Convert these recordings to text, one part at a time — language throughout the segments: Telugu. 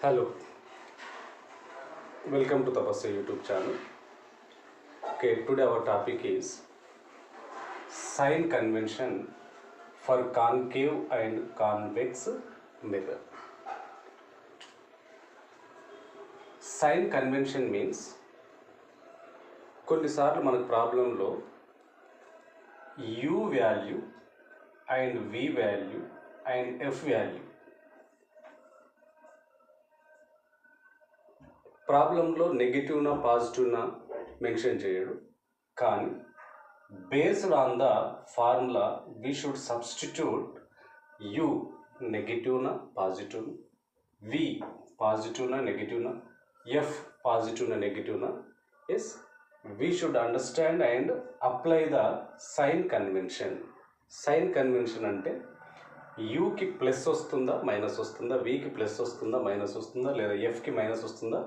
Hello, welcome to Tapasya YouTube channel. Okay, today our topic is sign convention for concave and convex mirror. Sign convention means కొన్నిసార్లు మనకు ప్రాబ్లంలో u value and v value and f value ప్రాబ్లంలో నెగిటివ్నా పాజిటివ్నా మెన్షన్ చేయడు, కానీ based on the formula we should substitute u నెగిటివ్నా పాజిటివ్, వి పాజిటివ్నా నెగిటివ్నా, ఎఫ్ పాజిటివ్నా నెగిటివ్నా. Yes, we should understand and apply the sign convention. Sign convention అంటే యూకి ప్లస్ వస్తుందా మైనస్ వస్తుందా, వికి ప్లస్ వస్తుందా మైనస్ వస్తుందా, లేదా ఎఫ్కి మైనస్ వస్తుందా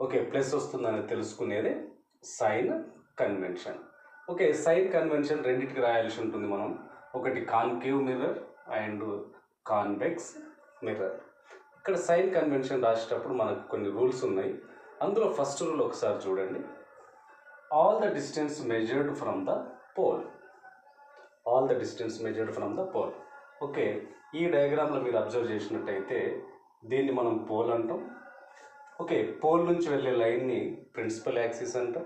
ఓకే ప్లస్ వస్తుందని తెలుసుకునేదే sign convention. Okay, sign convention రెండింటికి రాయాల్సి ఉంటుంది మనం. ఒకటి concave mirror and convex mirror. ఇక్కడ సైన్ కన్వెన్షన్ రాసేటప్పుడు మనకు కొన్ని రూల్స్ ఉన్నాయి. అందులో ఫస్ట్ రూల్ ఒకసారి చూడండి. All the distance measured from the pole. All the distance measured from the pole. Okay, ఈ డయాగ్రామ్లో మీరు అబ్జర్వ్ చేసినట్టయితే దీన్ని మనం పోల్ అంటాం. ఓకే, పోల్ నుంచి వెళ్ళే లైన్ని ప్రిన్సిపల్ యాక్సిస్ అంటాం.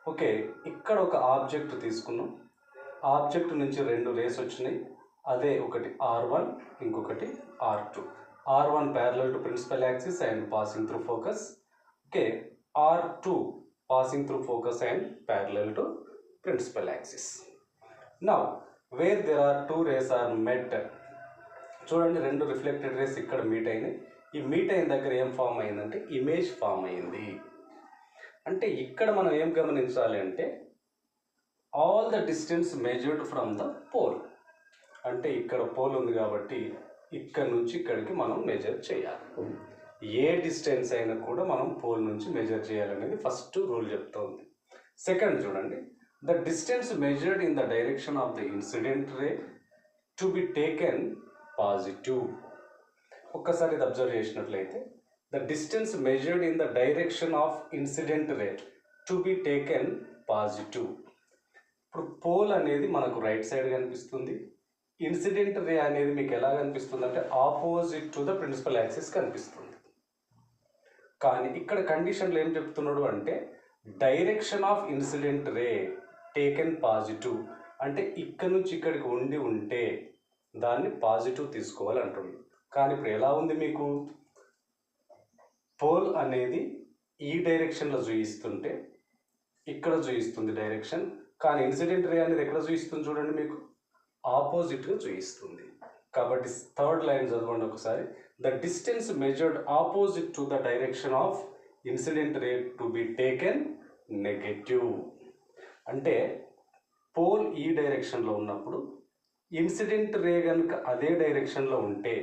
ఓకే, ఇక్కడ ఒక ఆబ్జెక్ట్ తీసుకున్నాం. ఆబ్జెక్ట్ నుంచి రెండు రేస్ వచ్చినాయి. అదే ఒకటి R1, ఇంకొకటి R2. R1 parallel to principal axis and passing through focus. Okay, R2 passing through focus and parallel to principal axis. Now where there are two rays are met. చూడండి, రెండు రిఫ్లెక్టెడ్ రేస్ ఇక్కడ మీట్ అయినాయి. ఈ మీట్ అయిన దగ్గర ఏం ఫామ్ అయిందంటే ఇమేజ్ ఫామ్ అయింది. అంటే ఇక్కడ మనం ఏం గమనించాలి అంటే all the distance measured from the pole. అంటే ఇక్కడ పోల్ ఉంది కాబట్టి ఇక్కడ నుంచి ఇక్కడికి మనం మెజర్ చేయాలి. ఏ డిస్టెన్స్ అయినా కూడా మనం పోల్ నుంచి మెజర్ చేయాలనేది ఫస్ట్ రూల్ చెప్తోంది. సెకండ్ చూడండి, the distance measured in the direction of the incident ray to be taken positive. ఒక్కసారి ఇది అబ్జర్వ్ చేసినట్లయితే the distance measured in the direction of incident ray to be taken positive. ఇప్పుడు పోల్ అనేది మనకు రైట్ సైడ్ కనిపిస్తుంది. ఇన్సిడెంట్ రే అనేది మీకు ఎలా కనిపిస్తుంది అంటే opposite to the principal axis కనిపిస్తుంది. కానీ ఇక్కడ కండిషన్లో ఏం చెప్తున్నాడు అంటే direction of incident ray taken positive. అంటే ఇక్కడ నుంచి ఇక్కడికి ఉంటే దాన్ని పాజిటివ్ తీసుకోవాలి అంటుంది. కానీ ఇప్పుడు ఎలా ఉంది, మీకు పోల్ అనేది ఈ డైరెక్షన్లో చూపిస్తుంటే ఇక్కడ చూపిస్తుంది డైరెక్షన్, కానీ ఇన్సిడెంట్ రే అనేది ఎక్కడ చూపిస్తుంది చూడండి, మీకు ఆపోజిట్గా చూపిస్తుంది. కాబట్టి థర్డ్ లైన్ చదవండి ఒకసారి. The distance measured opposite to the direction of incident ray to be taken negative. అంటే పోల్ ఈ డైరెక్షన్లో ఉన్నప్పుడు ఇన్సిడెంట్ రే కనుక అదే డైరెక్షన్లో ఉంటే,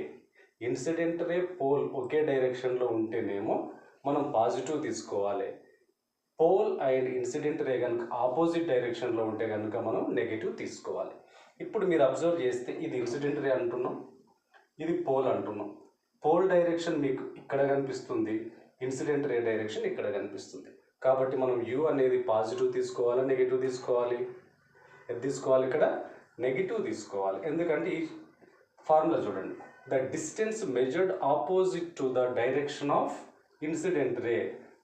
ఇన్సిడెంట్ రే పోల్ ఒకే డైరెక్షన్లో ఉంటేనేమో మనం పాజిటివ్ తీసుకోవాలి. పోల్ అండ్ ఇన్సిడెంట్ రే కనుక ఆపోజిట్ డైరెక్షన్లో ఉంటే కనుక మనం నెగిటివ్ తీసుకోవాలి. ఇప్పుడు మీరు అబ్జర్వ్ చేస్తే ఇది ఇన్సిడెంట్ రే అంటున్నాం, ఇది పోల్ అంటున్నాం. పోల్ డైరెక్షన్ మీకు ఇక్కడ కనిపిస్తుంది, ఇన్సిడెంట్ రే డైరెక్షన్ ఇక్కడ కనిపిస్తుంది. కాబట్టి మనం యూ అనేది పాజిటివ్ తీసుకోవాలా నెగిటివ్ తీసుకోవాలి? ఏది తీసుకోవాలి? ఇక్కడ నెగిటివ్ తీసుకోవాలి. ఎందుకంటే ఈ ఫార్ములా చూడండి, the distance measured opposite to the direction of incident రే.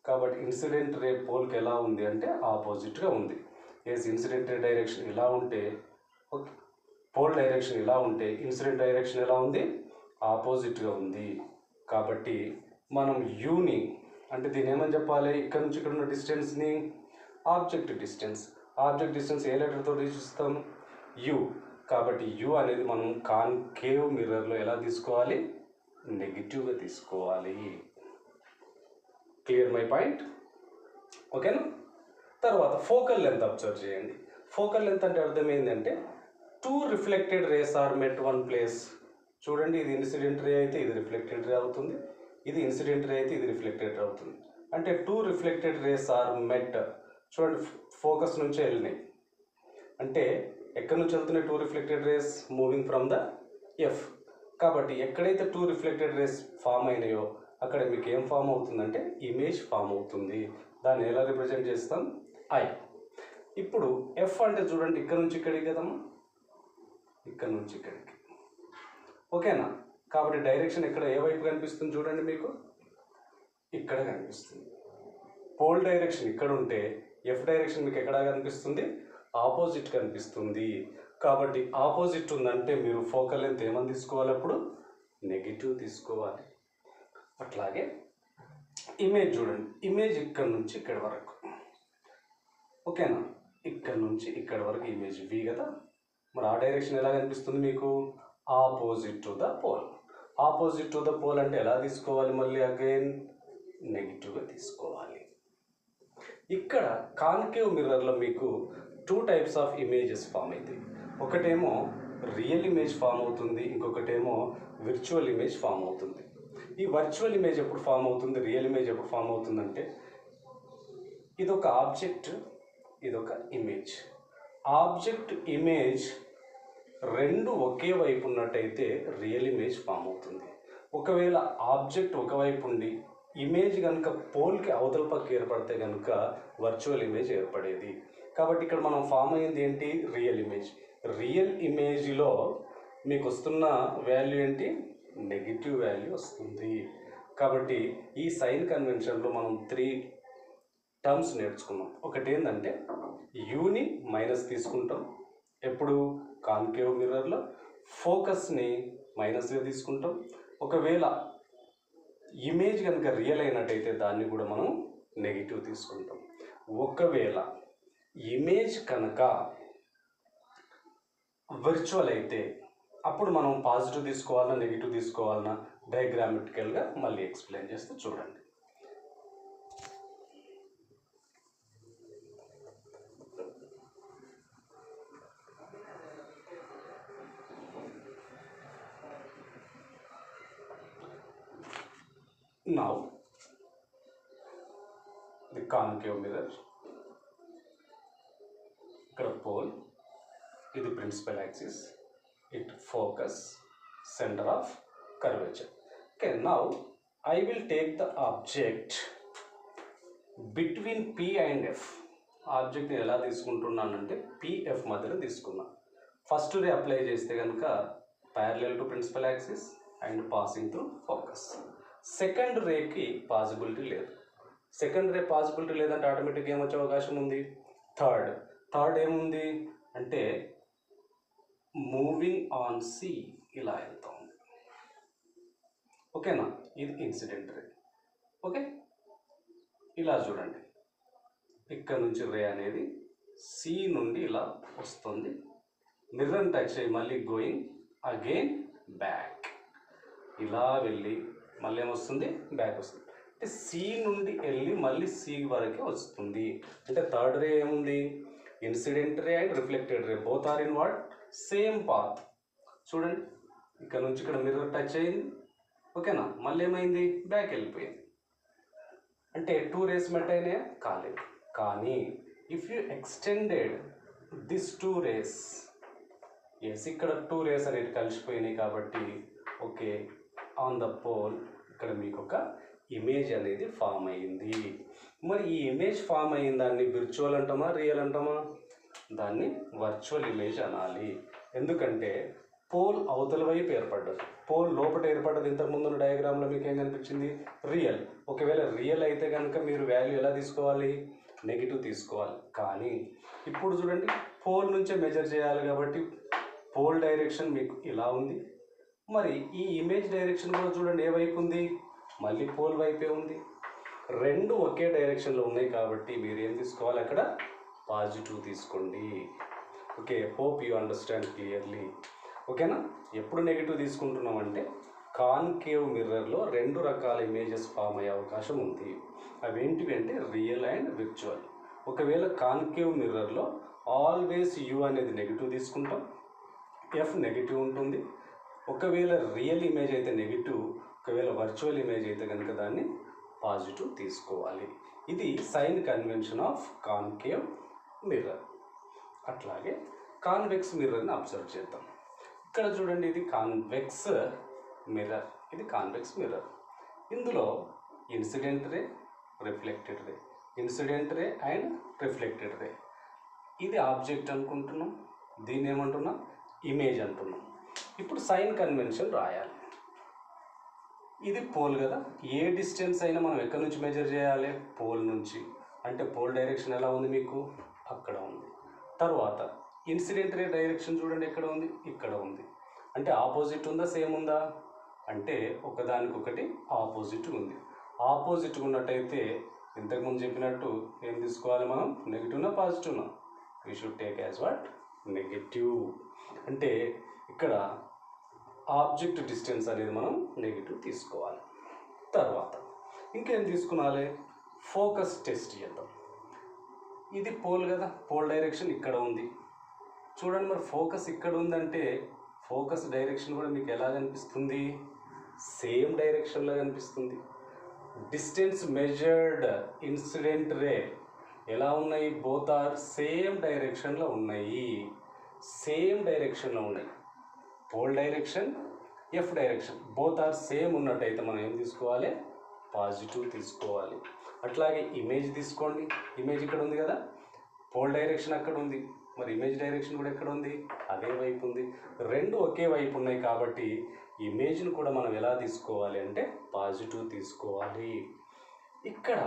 కాబట్టి ఇన్సిడెంట్ రే పోల్కి ఎలా ఉంది అంటే ఆపోజిట్గా ఉంది. ఎస్, ఇన్సిడెంట్ రే డైరెక్షన్ ఇలా ఉంటే, ఓకే, పోల్ డైరెక్షన్ ఇలా ఉంటే ఇన్సిడెంట్ డైరెక్షన్ ఎలా ఉంది? ఆపోజిట్గా ఉంది. కాబట్టి మనం యూని అంటే దీన్ని ఏమని చెప్పాలి? ఇక్కడ నుంచి ఇక్కడ ఉన్న డిస్టెన్స్ని ఆబ్జెక్ట్ డిస్టెన్స్. ఆబ్జెక్ట్ డిస్టెన్స్ ఏ లెటర్తో సూచిస్తాం? యు. కాబట్టి యు అనేది మనం కాన్కేవ్ మిర్రర్లో ఎలా తీసుకోవాలి? నెగిటివ్గా తీసుకోవాలి. Clear my point? ఓకేనా? తర్వాత ఫోకల్ లెంత్ అబ్జర్వ్ చేయండి. ఫోకల్ లెంత్ అంటే అర్థం ఏంటంటే two reflected rays are met one place. చూడండి, ఇది ఇన్సిడెంట్ రే అయితే ఇది రిఫ్లెక్టెడ్ రే అవుతుంది, ఇది ఇన్సిడెంట్ రే అయితే ఇది రిఫ్లెక్టెడ్ రే అవుతుంది. అంటే two reflected rays are met. చూడండి, ఫోకస్ నుంచే వెళ్ళినాయి. అంటే ఎక్కడి నుంచి వెళ్తున్నాయి two reflected rays? Moving from the F. కాబట్టి ఎక్కడైతే టూ రిఫ్లెక్టెడ్ రేస్ ఫామ్ అయినాయో అక్కడ మీకు ఏం ఫామ్ అవుతుందంటే ఇమేజ్ ఫామ్ అవుతుంది. దాన్ని ఎలా రిప్రజెంట్ చేస్తాం? ఐ. ఇప్పుడు ఎఫ్ అంటే చూడండి, ఇక్కడ నుంచి ఇక్కడికి కదమ్మా, ఇక్కడ నుంచి ఇక్కడికి, ఓకేనా? కాబట్టి డైరెక్షన్ ఇక్కడ ఏ వైపు కనిపిస్తుంది చూడండి, మీకు ఇక్కడ కనిపిస్తుంది. పోల్ డైరెక్షన్ ఇక్కడ ఉంటే ఎఫ్ డైరెక్షన్ మీకు ఎక్కడ కనిపిస్తుంది? ఆపోజిట్ కనిపిస్తుంది. కాబట్టి ఆపోజిట్ ఉందంటే మీరు ఫోకల్ లెంత్ ఏమని తీసుకోవాలి? అప్పుడు నెగిటివ్ తీసుకోవాలి. అట్లాగే ఇమేజ్ చూడండి, ఇమేజ్ ఇక్కడ నుంచి ఇక్కడ వరకు, ఓకేనా? ఇక్కడ నుంచి ఇక్కడ వరకు ఇమేజ్ వి కదా. మరి ఆ డైరెక్షన్ ఎలా కనిపిస్తుంది మీకు? Opposite to the pole. Opposite to the pole అంటే ఎలా తీసుకోవాలి? మళ్ళీ అగైన్ నెగిటివ్గా తీసుకోవాలి. ఇక్కడ కాన్కేవ్ మిర్రర్లో మీకు 2 టైప్స్ ఆఫ్ ఇమేజెస్ ఫామ్ అవుతాయి. ఒకటేమో రియల్ ఇమేజ్ ఫామ్ అవుతుంది, ఇంకొకటేమో విర్చువల్ ఇమేజ్ ఫామ్ అవుతుంది. ఈ వర్చువల్ ఇమేజ్ ఎప్పుడు ఫామ్ అవుతుంది, రియల్ ఇమేజ్ ఎప్పుడు ఫామ్ అవుతుందంటే, ఇదొక ఆబ్జెక్ట్, ఇదొక ఇమేజ్. ఆబ్జెక్ట్ ఇమేజ్ రెండు ఒకే వైపు ఉన్నట్టయితే రియల్ ఇమేజ్ ఫామ్ అవుతుంది. ఒకవేళ ఆబ్జెక్ట్ ఒకవైపు ఉండి ఇమేజ్ కనుక పోల్కి అవతల పక్క ఏర్పడితే కనుక వర్చువల్ ఇమేజ్ ఏర్పడేది. కాబట్టి ఇక్కడ మనం ఫామ్ అయ్యింది ఏంటి? Real image. రియల్ ఇమేజ్లో మీకు వస్తున్న వాల్యూ ఏంటి? నెగిటివ్ వాల్యూ వస్తుంది. కాబట్టి ఈ సైన్ కన్వెన్షన్లో మనం 3 టర్మ్స్ నేర్చుకున్నాం. ఒకటి ఏంటంటే యూని మైనస్ తీసుకుంటాం ఎప్పుడు? కాన్కేవ్ మిర్రర్లో. ఫోకస్ని మైనస్గా తీసుకుంటాం. ఒకవేళ ఇమేజ్ కనుక రియల్ అయినట్టయితే దాన్ని కూడా మనం నెగిటివ్ తీసుకుంటాం. ఒకవేళ ఇమేజ్ కనుక వర్చువల్ అయితే అప్పుడు మనం పాజిటివ్ తీసుకోవాలన్నా నెగిటివ్ తీసుకోవాలన్నా డయాగ్రామెటికల్గా మళ్ళీ ఎక్స్ప్లెయిన్ చేస్తూ చూడండి. Now the concave mirror, ఇక్కడ పోల్, ఇది principal axis, it focus, centre of curvature. Okay, now I will take the object between P and F. ఆబ్జెక్ట్ని ఎలా తీసుకుంటున్నానంటే పిఎఫ్ మధ్యలో తీసుకున్నా. ఫస్ట్ రే అప్లై చేస్తే కనుక parallel to principal axis and passing through focus. Second రేకి పాసిబిలిటీ లేదు. సెకండ్ రే పాసిబిలిటీ లేదంటే ఆటోమేటిక్గా ఏమొచ్చే అవకాశం ఉంది? థర్డ్ ఏముంది అంటే మూవింగ్ ఆన్ సి ఇలా వెళ్తా ఉంది, ఓకేనా? ఇది ఇన్సిడెంట్ రే. ఓకే, ఇలా చూడండి, ఇక్కడ నుంచి రే అనేది సి నుండి ఇలా వస్తుంది, మిర్రర్ టచ్ అయ్యి మళ్ళీ గోయింగ్ అగైన్ బ్యాక్, ఇలా వెళ్ళి మళ్ళీ ఏమొస్తుంది? బ్యాక్ వస్తుంది. అంటే సి నుండి వెళ్ళి మళ్ళీ సి వరకే వస్తుంది. అంటే థర్డ్ రే ఏముంది? Incident ray and reflected ray both are in what? Same path. చూడండి, ఇక్కడ నుంచి ఇక్కడ మిర్రర్ టచ్ అయింది, ఓకేనా? మళ్ళీ ఏమైంది? బ్యాక్ వెళ్ళిపోయింది. అంటే 2 రేస్ మెట్ అయినాయా? కాలేదు. కానీ if you extended this 2 rays, yes ఇక్కడ 2 రేస్ అనేవి కలిసిపోయినాయి కాబట్టి ఓకే, ఆన్ ద పోల్ ఇక్కడ మీకు ఒక ఇమేజ్ అనేది ఫామ్ అయ్యింది. మరి ఈ ఇమేజ్ ఫామ్ అయిన దాన్ని విర్చువల్ అంటామా రియల్ అంటామా? దాన్ని వర్చువల్ ఇమేజ్ అనాలి. ఎందుకంటే పోల్ అవతల వైపు ఏర్పడ్డది, పోల్ లోపల ఏర్పడ్డది. ఇంతకుముందు డయాగ్రామ్లో మీకు ఏం కనిపించింది? రియల్. ఒకవేళ రియల్ అయితే కనుక మీరు వాల్యూ ఎలా తీసుకోవాలి? నెగిటివ్ తీసుకోవాలి. కానీ ఇప్పుడు చూడండి, పోల్ నుంచే మెజర్ చేయాలి కాబట్టి పోల్ డైరెక్షన్ మీకు ఇలా ఉంది. మరి ఈ ఇమేజ్ డైరెక్షన్ కూడా చూడండి ఏ వైపు ఉంది? మళ్ళీ పోల్ వైపే ఉంది. రెండు ఒకే డైరెక్షన్లో ఉన్నాయి కాబట్టి మీరు ఏం తీసుకోవాలి? అక్కడ పాజిటివ్ తీసుకోండి. Okay, hope you understand clearly. ఓకేనా? ఎప్పుడు నెగిటివ్ తీసుకుంటున్నాం అంటే కాన్కేవ్ మిర్రర్లో 2 రకాల ఇమేజెస్ ఫామ్ అయ్యే అవకాశం ఉంది. అవి ఏంటివి అంటే రియల్ అండ్ విర్చువల్. ఒకవేళ కాన్కేవ్ మిర్రర్లో ఆల్వేస్ యూ అనేది నెగిటివ్ తీసుకుంటాం, ఎఫ్ నెగిటివ్ ఉంటుంది. ఒకవేళ రియల్ ఇమేజ్ అయితే నెగిటివ్, ఒకవేళ వర్చువల్ ఇమేజ్ అయితే కనుక దాన్ని పాజిటివ్ తీసుకోవాలి. ఇది sign convention of concave mirror. అట్లాగే కాన్వెక్స్ మిర్రర్ని అబ్జర్వ్ చేద్దాం. ఇక్కడ చూడండి, ఇది కాన్వెక్స్ మిర్రర్, ఇది కాన్వెక్స్ మిర్రర్. ఇందులో incident ray, reflected ray, incident ray and reflected ray. ఇది ఆబ్జెక్ట్ అనుకుంటున్నాం, దీన్ని ఏమంటున్నాం, ఇమేజ్ అంటున్నాం. ఇప్పుడు సైన్ కన్వెన్షన్ రాయాలి. ఇది పోల్ కదా, ఏ డిస్టెన్స్ అయినా మనం ఎక్కడి నుంచి మెజర్ చేయాలి, పోల్ నుంచి. అంటే పోల్ డైరెక్షన్ ఎలా ఉంది మీకు, అక్కడ ఉంది. తర్వాత ఇన్సిడెంట్ రే డైరెక్షన్ చూడండి ఎక్కడ ఉంది, ఇక్కడ ఉంది. అంటే ఆపోజిట్ ఉందా, సేమ్ ఉందా, అంటే ఒకదానికొకటి ఆపోజిట్ ఉంది. ఆపోజిట్ ఉన్నట్టయితే ఇంతకుముందు చెప్పినట్టు ఏం తీసుకోవాలి మనం, నెగిటివ్నా పాజిటివ్నా, we should take as what, negative. అంటే ఇక్కడ ఆబ్జెక్ట్ డిస్టెన్స్ అనేది మనం నెగిటివ్ తీసుకోవాలి. తర్వాత ఇంకేం తీసుకున్నాలి, ఫోకస్ టెస్ట్ చేద్దాం. ఇది పోల్ కదా, పోల్ డైరెక్షన్ ఇక్కడ ఉంది. చూడండి మరి ఫోకస్ ఇక్కడ ఉందంటే ఫోకస్ డైరెక్షన్ కూడా మీకు ఎలా కనిపిస్తుంది, సేమ్ డైరెక్షన్లో కనిపిస్తుంది. డిస్టెన్స్ మెజర్డ్, ఇన్సిడెంట్ రే ఎలా ఉన్నాయి, బోత్ ఆర్ సేమ్ డైరెక్షన్లో ఉన్నాయి, సేమ్ డైరెక్షన్లో ఉన్నాయి. Pole direction, F direction both are same ఉన్నట్టయితే మనం ఏం తీసుకోవాలి, పాజిటివ్ తీసుకోవాలి. అట్లాగే ఇమేజ్ తీసుకోండి, ఇమేజ్ ఇక్కడ ఉంది కదా, పోల్ డైరెక్షన్ అక్కడ ఉంది, మరి ఇమేజ్ డైరెక్షన్ కూడా ఎక్కడ ఉంది, అదే వైపు ఉంది. రెండు ఒకే వైపు ఉన్నాయి కాబట్టి ఇమేజ్ను కూడా మనం ఎలా తీసుకోవాలి అంటే పాజిటివ్ తీసుకోవాలి. ఇక్కడ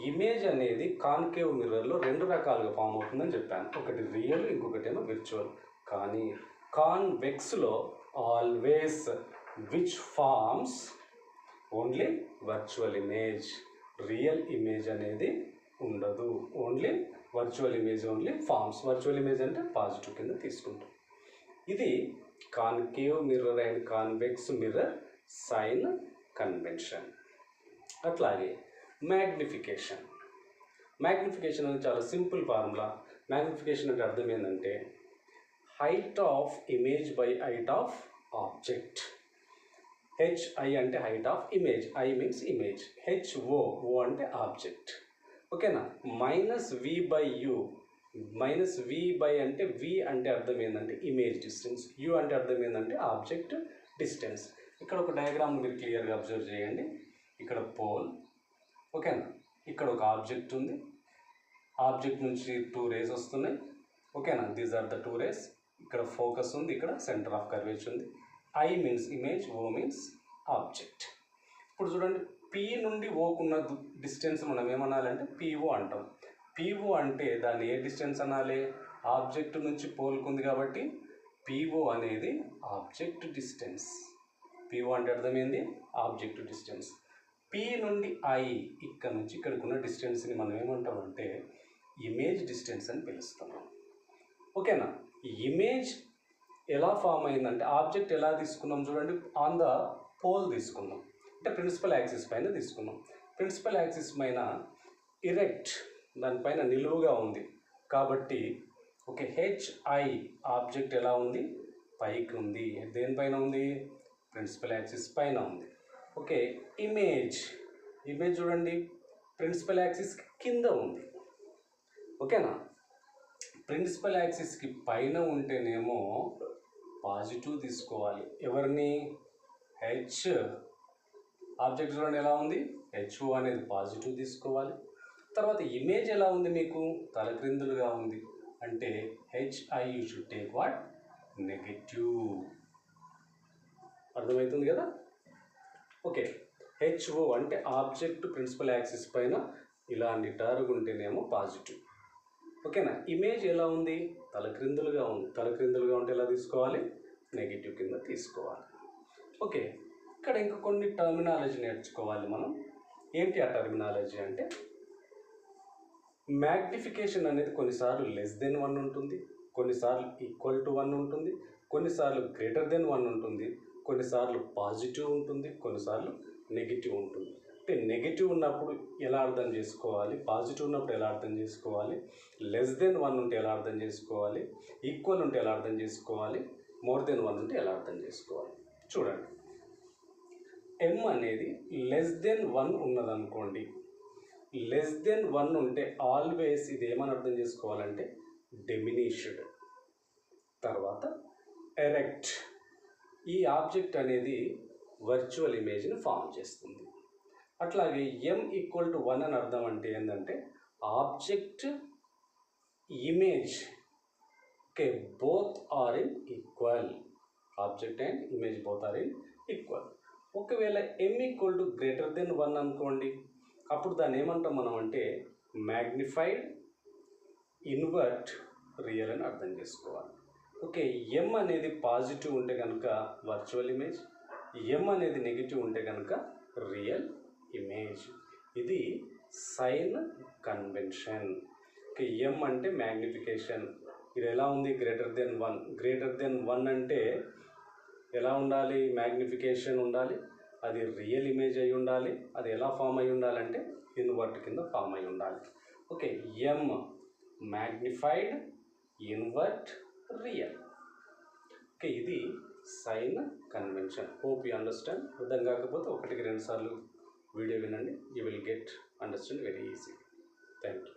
ఇమేజ్ అనేది కాన్కేవ్ మిర్రర్లో రెండు రకాలుగా ఫామ్ అవుతుందని చెప్పాను, ఒకటి రియల్, ఇంకొకటి ఏమో విర్చువల్. కానీ కాన్వెక్స్లో always which forms only virtual image, real image అనేది ఉండదు. Only virtual image, only forms. Virtual image అంటే పాజిటివ్ కింద తీసుకుంటాం. ఇది concave mirror and convex mirror sign convention. అట్లాగే మ్యాగ్నిఫికేషన్. మ్యాగ్నిఫికేషన్ అనేది చాలా సింపుల్ ఫార్ములా. మ్యాగ్నిఫికేషన్ అంటే అర్థం ఏంటంటే height of image by height of object. H i అంటే height of image, i means image, h o, o అంటే ఆబ్జెక్ట్. ఓకేనా, minus v by u. Minus v by అంటే వి అంటే అర్థం ఏంటంటే ఇమేజ్ డిస్టెన్స్, యు అంటే అర్థం ఏంటంటే ఆబ్జెక్ట్ డిస్టెన్స్. ఇక్కడ ఒక డయాగ్రామ్ మీరు క్లియర్గా అబ్జర్వ్ చేయండి. ఇక్కడ పోల్, ఓకేనా, ఇక్కడ ఒక ఆబ్జెక్ట్ ఉంది, ఆబ్జెక్ట్ నుంచి 2 రేస్ వస్తున్నాయి. ఓకేనా, దీస్ ఆర్ ద 2 రేస్. ఇక్కడ ఫోకస్ ఉంది, ఇక్కడ సెంటర్ ఆఫ్ కర్వేచర్ ఉంది. I means image, oh means object. ఇప్పుడు చూడండి, పి నుండి ఓకున్న డిస్టెన్స్ మనం ఏమనాలంటే పిఓ అంటాం. పిఓ అంటే దాన్ని ఏ డిస్టెన్స్ అనాలి, ఆబ్జెక్ట్ నుంచి పోల్కుంది కాబట్టి పిఓ అనేది ఆబ్జెక్ట్ డిస్టెన్స్. పిఓ అంటే అర్థమైంది ఆబ్జెక్ట్ డిస్టెన్స్. పి నుండి ఐ, ఇక్కడ నుంచి ఇక్కడికి ఉన్న డిస్టెన్స్ని మనం ఏమంటామంటే ఇమేజ్ డిస్టెన్స్ అని పిలుస్తాం. ఓకేనా, ఇమేజ్ ఎలా ఫామ్ అయిందంటే ఆబ్జెక్ట్ ఎలా తీసుకున్నాం చూడండి, ఆన్ ద పోల్ తీసుకున్నాం, అంటే ప్రిన్సిపల్ యాక్సిస్ పైన తీసుకున్నాం. ప్రిన్సిపల్ యాక్సిస్ పైన ఇరెక్ట్, దానిపైన నిలువుగా ఉంది కాబట్టి ఓకే, హెచ్ఐ ఆబ్జెక్ట్ ఎలా ఉంది, పైకి ఉంది. దేనిపైన ఉంది, ప్రిన్సిపల్ యాక్సిస్ పైన ఉంది. ఓకే, ఇమేజ్, ఇమేజ్ చూడండి ప్రిన్సిపల్ యాక్సిస్ కింద ఉంది. ఓకేనా, ప్రిన్సిపల్ యాక్సిస్కి పైన ఉంటేనేమో పాజిటివ్ తీసుకోవాలి. ఎవరిని, హెచ్, ఆబ్జెక్ట్ చూడండి ఎలా ఉంది, హెచ్ఓ అనేది పాజిటివ్ తీసుకోవాలి. తర్వాత ఇమేజ్ ఎలా ఉంది మీకు, తలక్రిందులుగా ఉంది, అంటే H I you should take what, negative. అర్థమవుతుంది కదా. ఓకే, హెచ్ఓ అంటే ఆబ్జెక్ట్ ప్రిన్సిపల్ యాక్సిస్ పైన ఇలా నిటారుగా ఉంటేనేమో పాజిటివ్. ఓకేనా, ఇమేజ్ ఎలా ఉంది, తలక్రిందులుగా ఉంది, తలక్రిందులుగా ఉంటే ఎలా తీసుకోవాలి, నెగిటివ్ కింద తీసుకోవాలి. ఓకే, ఇక్కడ ఇంకా కొన్ని టర్మినాలజీ నేర్చుకోవాలి మనం. ఏంటి ఆ టర్మినాలజీ అంటే, మ్యాగ్నిఫికేషన్ అనేది కొన్నిసార్లు లెస్ దెన్ 1 ఉంటుంది, కొన్నిసార్లు ఈక్వల్ టు 1 ఉంటుంది, కొన్నిసార్లు గ్రేటర్ దెన్ 1 ఉంటుంది, కొన్నిసార్లు పాజిటివ్ ఉంటుంది, కొన్నిసార్లు నెగిటివ్ ఉంటుంది. అంటే నెగిటివ్ ఉన్నప్పుడు ఎలా అర్థం చేసుకోవాలి, పాజిటివ్ ఉన్నప్పుడు ఎలా అర్థం చేసుకోవాలి, లెస్ దెన్ 1 ఉంటే ఎలా అర్థం చేసుకోవాలి, ఈక్వల్ ఉంటే ఎలా అర్థం చేసుకోవాలి, మోర్ దెన్ 1 ఉంటే ఎలా అర్థం చేసుకోవాలి. చూడండి, ఎం అనేది లెస్ దెన్ 1 ఉన్నదనుకోండి, లెస్ దెన్ 1 ఉంటే ఆల్వేస్ ఇది ఏమని అర్థం చేసుకోవాలంటే డిమినిష్డ్. తర్వాత ఎరెక్ట్, ఈ ఆబ్జెక్ట్ అనేది వర్చువల్ ఇమేజ్ని ఫామ్ చేస్తుంది. అట్లాగే m ఈక్వల్ టు 1 అని అర్థం అంటే ఏంటంటే object image okay both are in equal, object and image both are in equal. ఒకవేళ m equal to greater than 1 అనుకోండి, అప్పుడు దాన్ని ఏమంటాం మనం అంటే మ్యాగ్నిఫైడ్ ఇన్వర్ట్ రియల్ అని అర్థం చేసుకోవాలి. ఓకే, m అనేది పాజిటివ్ ఉంటే కనుక వర్చువల్ ఇమేజ్, m అనేది నెగిటివ్ ఉంటే కనుక రియల్ ఇమేజ్. ఇది సైన్ కన్వెన్షన్. ఓకే, m అంటే మ్యాగ్నిఫికేషన్. ఇది ఎలా ఉంది? Greater than 1. గ్రేటర్ దెన్ 1 అంటే ఎలా ఉండాలి? మ్యాగ్నిఫికేషన్ ఉండాలి, అది రియల్ ఇమేజ్ అయి ఉండాలి. అది ఎలా ఫామ్ అయి ఉండాలంటే ఇన్వర్ట్ కింద ఫామ్ అయి ఉండాలి. Okay, m magnified invert real. Okay, ఇది sign convention. Hope you understand. అర్థం కాకపోతే 1-2 సార్లు వీడియో వినండి, you will get understand very easy. Thank you.